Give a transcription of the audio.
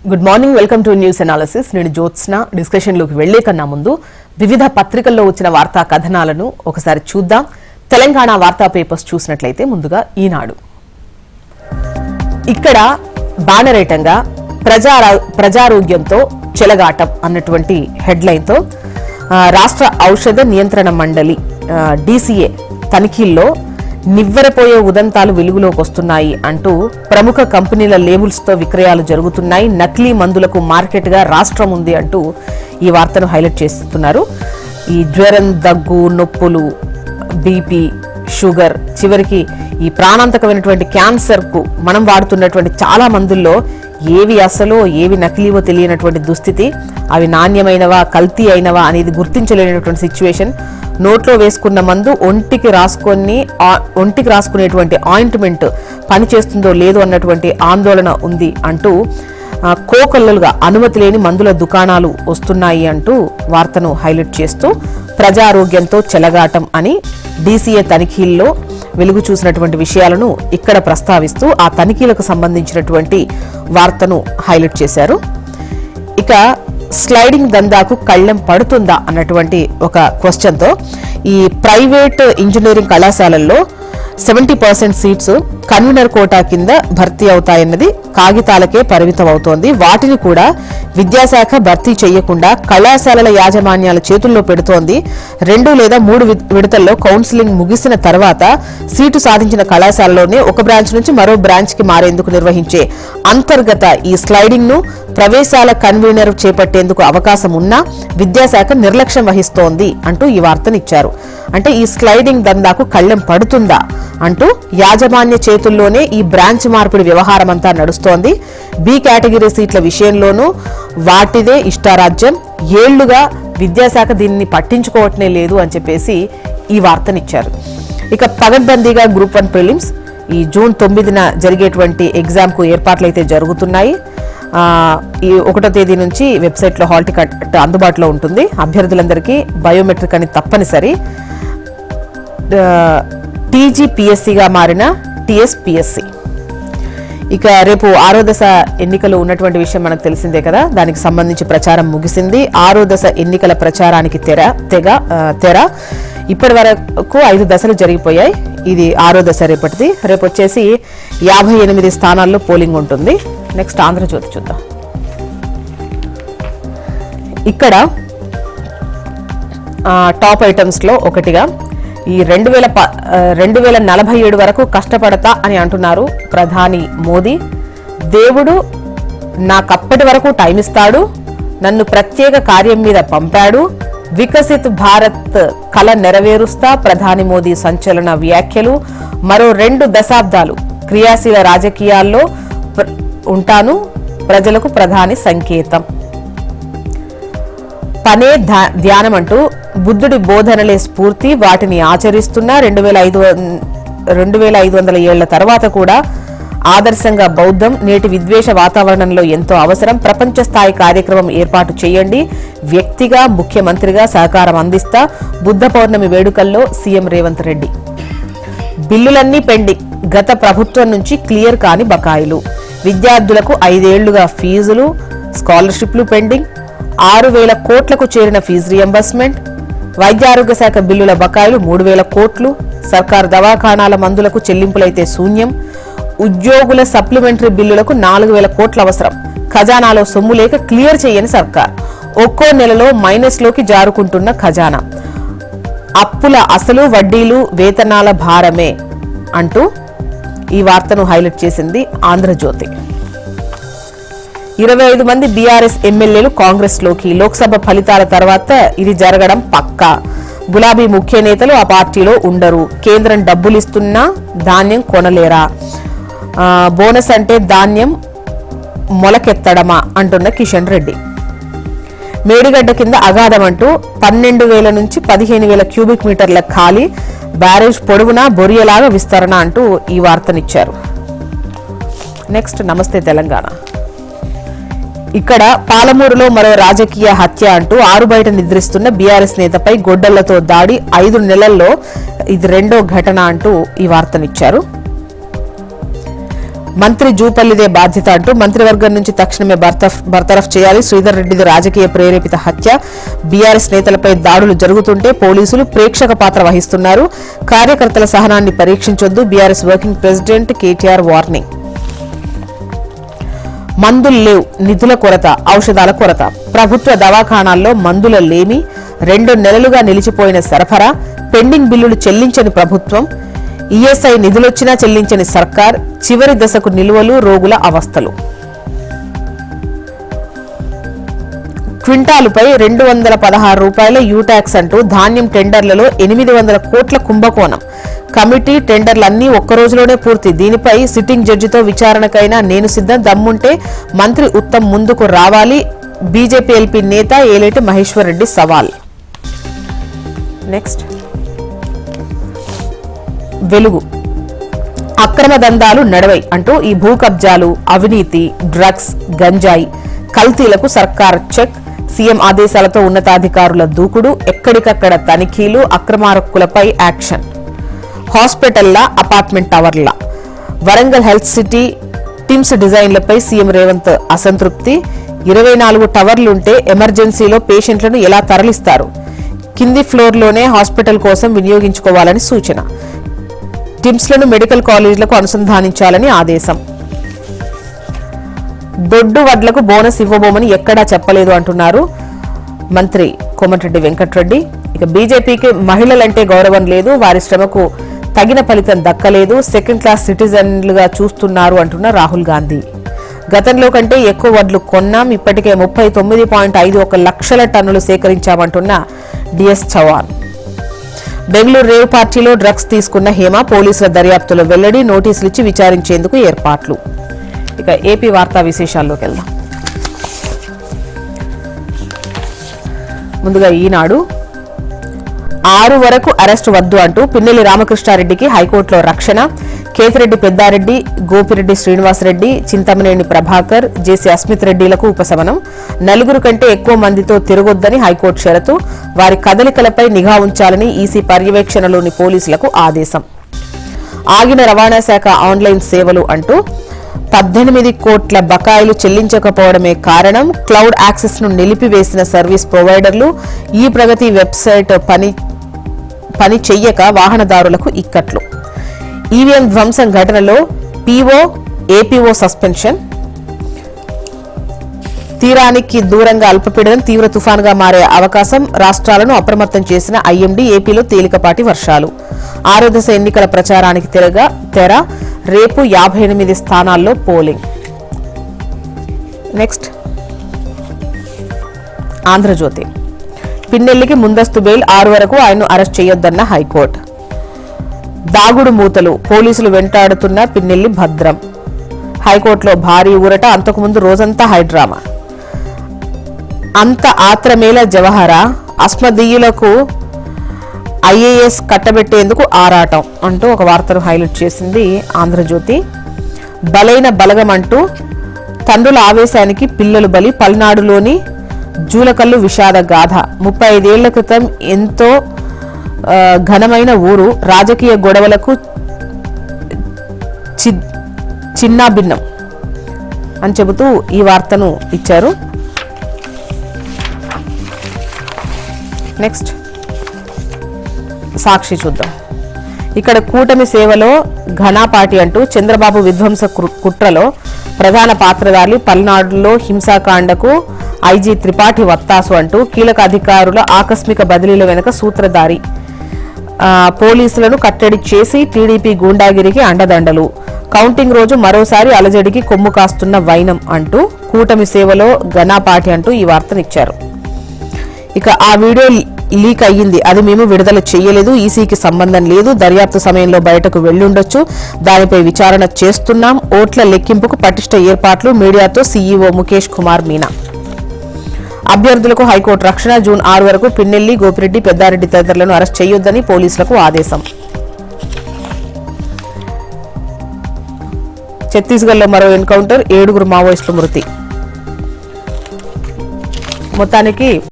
Good morning, welcome to news analysis. నేను జ్యోత్స్న. డిస్కషన్లోకి వెళ్లే కన్నా ముందు వివిధ పత్రికల్లో వచ్చిన వార్తా కథనాలను ఒకసారి చూద్దాం. తెలంగాణ వార్తా పేపర్స్ చూసినట్లయితే ముందుగా ఈనాడు, ఇక్కడ బ్యానరేటంగా ప్రజారోగ్యంతో చెలగాటం అన్నటువంటి హెడ్లైన్తో రాష్ట్ర ఔషధ నియంత్రణ మండలి DCA తనిఖీల్లో నివ్వెరపోయే ఉదంతాలు వెలుగులోకి వస్తున్నాయి అంటూ ప్రముఖ కంపెనీల లేబుల్స్ తో విక్రయాలు జరుగుతున్నాయి, నకిలీ మందులకు మార్కెట్ గా రాష్ట్రం ఉంది అంటూ ఈ వార్తను హైలైట్ చేస్తున్నారు. ఈ జ్వరం, దగ్గు, నొప్పులు, బీపీ, షుగర్, చివరికి ఈ ప్రాణాంతకమైనటువంటి క్యాన్సర్ కు మనం వాడుతున్నటువంటి చాలా మందుల్లో ఏవి అసలో ఏవి నకిలీవో తెలియనటువంటి దుస్థితి. అవి నాణ్యమైనవా కల్తీ అయినవా అనేది గుర్తించలేనటువంటి సిచ్యువేషన్. నోట్లో వేసుకున్న మందు ఒంటికి రాసుకునేటువంటి ఆయింట్మెంట్ పనిచేస్తుందో లేదో అన్నటువంటి ఆందోళన ఉంది అంటూ కోకొల్లలుగా అనుమతి లేని మందుల దుకాణాలు వస్తున్నాయి అంటూ వార్తను హైలైట్ చేస్తూ ప్రజారోగ్యంతో చెలగాటం అని DCA తనిఖీల్లో వెలుగు చూసినటువంటి విషయాలను ఇక్కడ ప్రస్తావిస్తూ ఆ తనిఖీలకు సంబంధించినటువంటి వార్తను హైలైట్ చేశారు. ఇక స్లైడింగ్ దందాకు కళ్ళెం పడుతుందా అన్నటువంటి ఒక క్వశ్చన్తో ఈ ప్రైవేట్ ఇంజనీరింగ్ కళాశాలల్లో 70% సీట్స్ కన్వీనర్ కోటా కింద భర్తీ అవుతాయన్నది కాగితాలకే పరిమితం అవుతోంది. వాటిని కూడా విద్యాశాఖ భర్తీ చేయకుండా కళాశాలల యాజమాన్యాల చేతుల్లో పెడుతోంది. 2 లేదా 3 విడతల్లో కౌన్సిలింగ్ ముగిసిన తర్వాత సీటు సాధించిన కళాశాలలోనే ఒక బ్రాంచ్ నుంచి మరో బ్రాంచ్ కి మారేందుకు నిర్వహించే అంతర్గత ఈ స్లైడింగ్ ను ప్రవేశాల కన్వీనర్ చేపట్టేందుకు అవకాశం ఉన్నా విద్యాశాఖ నిర్లక్ష్యం వహిస్తోంది అంటూ ఈ వార్తనిచ్చారు. అంటే ఈ స్లైడింగ్ దందాకు కళ్ళెం పడుతుందా అంటూ యాజమాన్య చేతుల్లోనే ఈ బ్రాంచ్ మార్పిడి వ్యవహారం అంతా నడుస్తోంది. B కేటగిరీ సీట్ల విషయంలోనూ వాటిదే ఇష్టారాజ్యం. ఏళ్లుగా విద్యాశాఖ దీన్ని పట్టించుకోవటమే లేదు అని చెప్పేసి ఈ వార్తనిచ్చారు. ఇక పగడ్బందీగా గ్రూప్ 1 ప్రిలిమ్స్ ఈ జూన్ 9న జరిగేటువంటి ఎగ్జామ్ కు ఏర్పాట్లయితే జరుగుతున్నాయి. ఈ 1వ తేదీ నుంచి వెబ్సైట్లో హాల్ టికెట్ అందుబాటులో ఉంటుంది. అభ్యర్థులందరికీ బయోమెట్రిక్ అని తప్పనిసరి. TGPSCగా మారిన TSPSC. ఇక రేపు 6వ దశ ఎన్నికలు ఉన్నటువంటి విషయం మనకు తెలిసిందే కదా. దానికి సంబంధించి ప్రచారం ముగిసింది. 6వ దశ ఎన్నికల ప్రచారానికి తెర ఇప్పటి వరకు 5 దశలు జరిగిపోయాయి. ఇది 6వ దశ రేపటిది. రేపు వచ్చేసి 58 స్థానాల్లో పోలింగ్ ఉంటుంది. నెక్స్ట్ ఆంధ్రజ్యోతి చూద్దాం. ఇక్కడ టాప్ ఐటమ్స్ లో ఒకటిగా ఈ 2047 వరకు కష్టపడతా అని అంటున్నారు ప్రధాని మోదీ. దేవుడు నాకప్పటి వరకు టైం ఇస్తాడు, నన్ను ప్రత్యేక కార్యం మీద పంపాడు, వికసిత్ భారత్ కల నెరవేరుస్తా ప్రధాని మోదీ సంచలన వ్యాఖ్యలు. మరో 2 దశాబ్దాలు క్రియాశీల రాజకీయాల్లో ఉంటాను, ప్రజలకు ప్రధాని సంకేతం. పనే ధ్యానం అంటూ బుద్ధుడి బోధనలే స్ఫూర్తి, వాటిని ఆచరిస్తున్న 2500 ఏళ్ల తర్వాత కూడా ఆదర్శంగా బౌద్ధం నేటి విద్వేష వాతావరణంలో ఎంతో అవసరం. ప్రపంచ స్థాయి కార్యక్రమం ఏర్పాటు చేయండి, వ్యక్తిగా ముఖ్యమంత్రిగా సహకారం అందిస్తా. బుద్ధ పౌర్ణమి వేడుకల్లో సీఎం రేవంత్ రెడ్డి. బిల్లులన్నీ పెండింగ్, గత ప్రభుత్వం నుంచి క్లియర్ కాని బకాయిలు. విద్యార్థులకు 5 ఏళ్లుగా ఫీజులు, స్కాలర్షిప్లు పెండింగ్. 6,000 కోట్లకు చేరిన ఫీజు రియంబర్స్మెంట్. వైద్యారోగ్య శాఖ బిల్లుల బకాయిలు 3,000 కోట్లు. సర్కారు దవాఖానాల మందులకు చెల్లింపులైతే శూన్యం. ఉద్యోగుల సప్లిమెంటరీ బిల్లులకు 4,000 కోట్ల అవసరం. ఖజానాలో సొమ్ము లేక క్లియర్ చేయని సర్కార్. ఒక్కో నెలలో మైనస్ లోకి జారుకుంటున్న ఖజానా. అప్పుల అసలు వడ్డీలు వేతనాల భారమే అంటూ ఈ వార్తను హైలైట్ చేసింది ఆంధ్రజ్యోతి. 25 మంది బీఆర్ఎస్ ఎమ్మెల్యేలు కాంగ్రెస్ లోకి. లోక్సభ ఫలితాల తర్వాత ఇది జరగడం పక్కా. గులాబీ ముఖ్య నేతలు ఆ పార్టీలో ఉండరు. కేంద్రం డబ్బులిస్తున్నా ధాన్యం కొనలేరా? బోనస్ అంటే ధాన్యం మొలకెత్తడమా అంటున్న కిషన్ రెడ్డి. మేడిగడ్డ కింద అగాధం అంటూ 12,000 నుంచి 15,000 క్యూబిక్ మీటర్ల ఖాళీ. బ్యారేజ్ పొడవునా బొరియలాగా విస్తరణ అంటూ ఈ వార్తనిచ్చారు. నెక్స్ట్ నమస్తే తెలంగాణ. ఇక్కడ పాలమూరులో మరో రాజకీయ హత్య అంటూ 6 బయట నిద్రిస్తున్న బీఆర్ఎస్ నేతపై గొడ్డళ్లతో దాడి. 5 నెలల్లో ఇది 2వ ఘటన అంటూ ఈ వార్తనిచ్చారు. మంత్రి జూపల్లిదే బాధ్యత అంటూ మంత్రివర్గం నుంచి తక్షణమే బర్తరఫ్ చేయాలి. శ్రీధర్ రెడ్డిది రాజకీయ ప్రేరేపిత హత్య. బీఆర్ఎస్ నేతలపై దాడులు జరుగుతుంటే పోలీసులు ప్రేక్షక పాత్ర వహిస్తున్నారు. కార్యకర్తల సహనాన్ని పరీక్షించొద్దు. BRS working president KTR warning. మందులు లేవు, నిధుల కొరత, ఔషధాల కొరత. ప్రభుత్వ దవాఖానాల్లో మందుల లేమి, 2 నెలలుగా నిలిచిపోయిన సరఫరా, పెండింగ్ బిల్లులు చెల్లించని ప్రభుత్వం, ఈఎస్ఐ నిధులొచ్చినా చెల్లించని సర్కార్, చివరి దశకు నిల్వలు, రోగుల అవస్థలు. క్వింటాలుపై 216 రూపాయల యూటాక్స్ అంటూ ధాన్యం టెండర్లలో 800 కోట్ల కుంభకోణం. కమిటీ టెండర్లన్నీ ఒక్కరోజులోనే పూర్తి. దీనిపై సిట్టింగ్ జడ్జితో విచారణకైనా నేను సిద్ధం. దమ్ముంటే మంత్రి ఉత్తమ్ ముందుకు రావాలి. బీజేపీ ఎల్పీ నేత ఏలేటి మహేశ్వర్ రెడ్డి సవాల్. నెక్స్ట్ వెలుగు. అక్రమ దందాలు నడవై అంటూ ఈ భూ కబ్జాలు, అవినీతి, డ్రగ్స్, గంజాయి, కల్తీలకు సర్కార్ చెక్. సీఎం ఆదేశాలతో ఉన్నతాధికారుల దూకుడు. ఎక్కడికక్కడ తనిఖీలు. అక్రమార్కులపై యాక్షన్. హాస్పిటల్లా, అపార్ట్మెంట్ టవర్లా. వరంగల్ హెల్త్ సిటీ టిమ్స్ డిజైన్లపై సీఎం రేవంత్ అసంతృప్తి. 24 టవర్లుంటే ఎమర్జెన్సీలో పేషెంట్లను ఎలా తరలిస్తారు? కింది ఫ్లోర్లోనే హాస్పిటల్ కోసం వినియోగించుకోవాలని సూచన. టిమ్స్లను మెడికల్ కాలేజీలకు అనుసంధానించాలని ఆదేశం. దొడ్డు వడ్లకు బోనస్ ఇవ్వబోమని ఎక్కడా చెప్పలేదు అంటున్నారు మంత్రి కోమటిరెడ్డి వెంకటరెడ్డి. ఇక బీజేపీకి మహిళలంటే గౌరవం లేదు, వారి శ్రమకు తగిన ఫలితం దక్కలేదు, సెకండ్ క్లాస్ సిటిజన్లుగా చూస్తున్నారు అంటున్న రాహుల్ గాంధీ. గతంలో కంటే ఎక్కువ వడ్లు కొన్నాం, ఇప్పటికే 39.51 లక్షల టన్నులు సేకరించామంటున్న డిఎస్ చవాన్. బెంగళూరు రేవ్ పార్టీలో డ్రగ్స్ తీసుకున్న హేమ పోలీసుల దర్యాప్తులో వెల్లడి. నోటీసులు ఇచ్చి విచారించేందుకు ఏర్పాట్లు. ఇక ఏపీ వార్తా విశేషాల్లోకి వెళ్దాం. ముందుగా ఈనాడు. 6 వరకు అరెస్టు వద్దు అంటూ పిన్నెల్లి రామకృష్ణారెడ్డికి హైకోర్టులో రక్షణ. కేతిరెడ్డి పెద్దారెడ్డి, గోపిరెడ్డి శ్రీనివాసరెడ్డి, చింతమనేని ప్రభాకర్, జేసీ అస్మిత్ రెడ్డిలకు ఉపశమనం. 4 కంటే ఎక్కువ మందితో తిరగొద్దని హైకోర్టు షరతు. వారి కదలికలపై నిఘా ఉంచాలని ఈసీ పర్యవేక్షణలోని పోలీసులకు ఆదేశం. ఆగిన రవాణా శాఖ ఆన్లైన్ సేవలు అంటూ 18 కోట్ల బకాయిలు చెల్లించకపోవడమే కారణం. క్లౌడ్ యాక్సెస్ ను నిలిపివేసిన సర్వీస్ ప్రొవైడర్లు. ఈ ప్రగతి వెబ్సైట్ పని చెయ్యక వాహనదారులకు ఇక్కట్లు. ఈవీఎం ధ్వంసం ఘటనలో పీఓ, ఏపీఓ సస్పెన్షన్. తీరానికి దూరంగా అల్పపీడనం తీవ్ర తుఫానుగా మారే అవకాశం. రాష్ట్రాలను అప్రమత్తం చేసిన ఐఎండీ. ఏపీలో తేలికపాటి వర్షాలు. 6వ దశ ఎన్నికల ప్రచారానికి తెర. రేపు 58 స్థానాల్లో పోలింగ్. నెక్స్ట్ ఆంధ్రజ్యోతి. పిన్నెల్లికి ముందస్తు బెయిల్. 6 వరకు ఆయన్ను అరెస్ట్ చేయొద్దన్న హైకోర్టు. దాగుడు మూతలు. పోలీసులు వెంటాడుతున్న పిన్నెల్లి భద్రం. హైకోర్టులో భారీ ఊరట. అంతకుముందు రోజంతా హైడ్రామా. అంత ఆత్రమేల జవహరా. అస్మదీయులకు ఐఏఎస్ కట్టబెట్టేందుకు ఆరాటం అంటూ ఒక వార్తను హైలైట్ చేసింది ఆంధ్రజ్యోతి. బలైన బలగం అంటూ తండ్రుల ఆవేశానికి పిల్లలు బలి. పల్నాడులోని జూలకల్లు విషాద గాథ. 35 ఏళ్ల క్రితం ఎంతో ఘనమైన ఊరు రాజకీయ గొడవలకు చిన్నాభిన్నం అని చెబుతూ ఈ వార్తను ఇచ్చారు. నెక్స్ట్ సాక్షి చూద్దాం. ఇక్కడ కూటమి సేవలో ఘనాపాటి అంటూ చంద్రబాబు విధ్వంస కుట్రలో ప్రధాన పాత్రధారి. పల్నాడులో హింసాకాండకు ఐజీ త్రిపాఠి వత్తాసు అంటూ కీలక అధికారుల ఆకస్మిక బదిలీల వెనుక సూత్రధారి. పోలీసులను కట్టడి చేసి టీడీపీ గూండాగిరికి అండదండలు. కౌంటింగ్ రోజు మరోసారి అలజడికి కొమ్ము కాస్తున్న వైనం అంటూ కూటమి సేవలో ఘనాపాటి అంటూ ఈ వార్తనిచ్చారు. ఇక ఆ వీడియో లీక్ అయ్యింది, అది మేము విడుదల చేయలేదు, ఈసీకి సంబంధం లేదు, దర్యాప్తు సమయంలో బయటకు వెళ్లుండొచ్చు, దానిపై విచారణ చేస్తున్నాం, ఓట్ల లెక్కింపుకు పటిష్ట ఏర్పాట్లు. మీడియాతో సీఈఓ ముఖేష్ కుమార్ మీనా. అభ్యర్థులకు హైకోర్టు రక్షణ. జూన్ 6 వరకు పిన్నెల్లి, గోపిరెడ్డి, పెద్దారెడ్డి తదితరులను అరెస్ట్ చేయొద్దని పోలీసులకు ఆదేశం. ఛత్తీస్గఢ్లో మరో ఎన్కౌంటర్, 7 మావోయిస్టుల మృతి. మొత్తానికి